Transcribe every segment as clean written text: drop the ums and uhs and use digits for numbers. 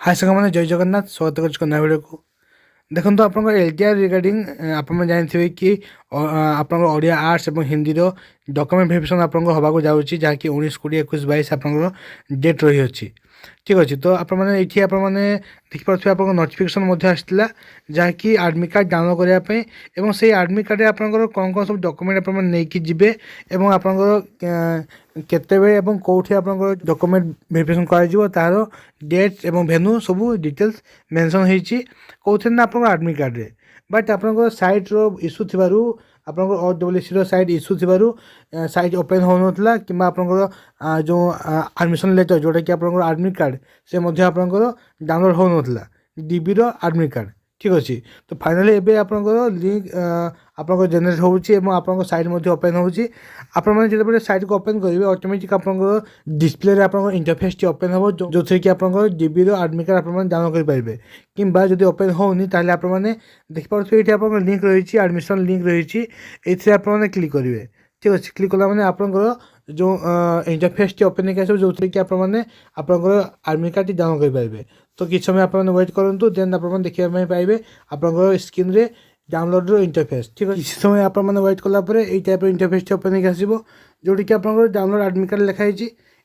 हाय साथी जय जगन्नाथ स्वागत कर नया वीडियो को देखो तो आप एलटीआर रिगार्डिंग आप जानते कि आप ओडिया आर्ट्स और हिंदी डॉक्यूमेंट वेरिफिकेशन आप हवा जाऊँगी जहाँकि 19, 20, 21, 22 आप डेट रही अच्छी ठीक अच्छे तो आपने देखिपे आप नोटिफिकेशन आसाला जहाँकि आडमिट कार्ड डाउनलोड करने से आडमिट कार्ड आपंकर कौन कौन सब डॉक्यूमेंट आपकी जीवे और आपंकर केतबे कौटी आप डॉक्यूमेंट वेरिफिकेशन कर डेट और भेन्यू सब डिटेल्स मेंशन होती कौन ना आप आडमिट कार्ड रे बट आप साइट रो इश्यू थी आपंकर OWC साइट इश्यू थी साइट ओपन हो नाला कि आपंकर जो एडमिशन लेटर जोटा कि आप आडमिट कार्ड से आपंकर डाउनलोड हो नाला डीबी रो आडमिट कार्ड ठीक अच्छे तो फाइनाली एबे आपंकर लिंक आपंकर जेनेरेट होउची एवं आपंकर साइट ओपन होउची आपन जो साइट को ओपन करेंगे ऑटोमेटिक आपंकर डिस्प्ले रे आपंकर इंटरफेस टी ओपन हो जो थे कि आपंकर डीबी रो आडमिट कार्ड आपन डाउनलोड कर पारे किंबा जदि ओपन होनी ताले आपने देखिपे ये आपंकर लिंक रही एडमिशन लिंक रही ये आपने क्लिक करेंगे ठीक अच्छे क्लिक कला मैंने आपंकर जो इंटरफेस टी ओपन आस जो थे कि आपने आपंकर आडमिट कार्ड डाउनलोड कर पारे तो किसी समय आप वेट करूँ देन आप देखा पाइबे आपंकर स्क्रीन रे डाउनलोड इंटरफेस ठीक है किसी समय आप वेट कलापर ये टाइप इंटरफेस ओपन आसो जोटी कि आप डाउनलोड आडमिट कार्ड लिखाई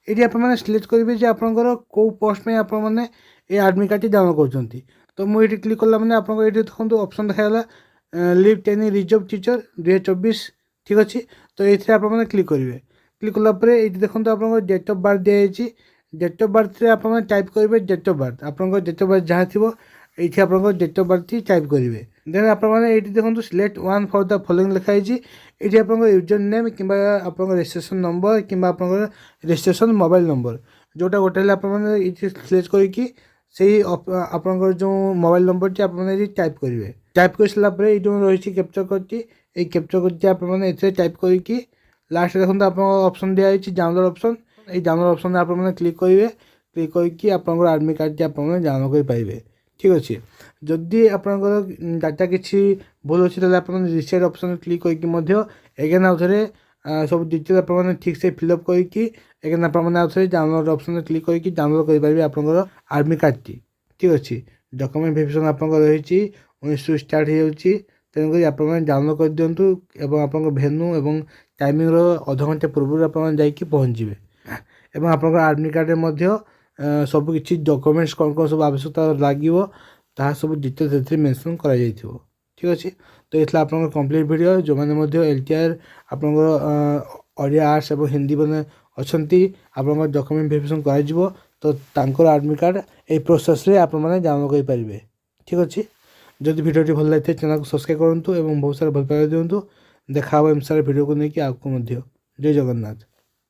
ये आपने सिलेक्ट करेंगे आपंकर कौ पोस्ट में आपने ये आडमिट कार्ड डाउनलोड कर तो मुझे क्लिक कला मैंने आप देखो ऑप्शन देखाला लिव ट्रेनिंग रिजर्व टीचर 2024 ठीक अच्छे तो ये आपने क्लिक करेंगे क्लिक कलापर ये देखो आप डेट ऑफ बर्थ दिखाई डेट ऑफ बर्थ रे आप टाइप करेंगे डेट ऑफ बर्थ आप डेट ऑफ बर्थ जहाँ थी ये आप डेट ऑफ बर्थ ही टाइप करेंगे देन आपने देखो select one for the following लिखाई ये आप यूजर नेम कि आप रजिस्ट्रेशन नंबर कि आप रजिस्ट्रेशन मोबाइल नंबर जोटा गोटे आपने सिलेक्ट करके आपंकर जो मोबाइल नंबर टी आपने टाइप करेंगे टाइप कर सारापर ये जो रही कैप्चर करके कैप्चर करके आपने टाइप करके लास्ट देखो आप ऑप्शन दिखाई डाउनलोड ऑप्शन ये डाउनलोड ऑप्शन आपने क्लिक करेंगे क्लिक करके आपंकर आडमिट कार्ड आपने डाउनलोड कर पाइबे ठीक अच्छे जदि आपंकर डाटा किसी भूल अच्छे आप रिसेट ऑप्शन क्लिक करके एगेन आउ थे सब डिटेल आप ठीक से फिलअप करके एगेन आपने आउ थे डाउनलोड ऑप्शन क्लिक करके डाउनलोड कर पारे आपंकर आडमिट कार्ड टी ठीक अच्छे डॉक्यूमेंट वेरिफिकेशन आपंकर रही 19 स्टार्ट हो तेणुक आप डाउनलोड कर दिंतु और आप भेन्यू और टाइमिंग अध घंटे पूर्व आप पहुँचे एवं आपंकर आडमिट कार्ड सब किसी डॉक्यूमेंट्स कौन कौन सब आवश्यकता लगे ता सब डिटेल्स मेंशन कर ठीक अच्छे तो ये आप कंप्लीट वीडियो जो मैंने एलटीआर आपंकर ओडिया आर्ट्स और हिंदी मैंने अच्छा आप डॉक्यूमेंट वेरिफिकेशन कर तो आडमिट कार्ड ये प्रोसेस रे आप डाउनलोड कर पारे ठीक अच्छे जदि वीडियोटी भल लगे चैनल को सब्सक्राइब करूँ और बहुत सारा भल पाइबा दिंतु देखा एम सारे वीडियो को लेकिन आपको जय जगन्नाथ।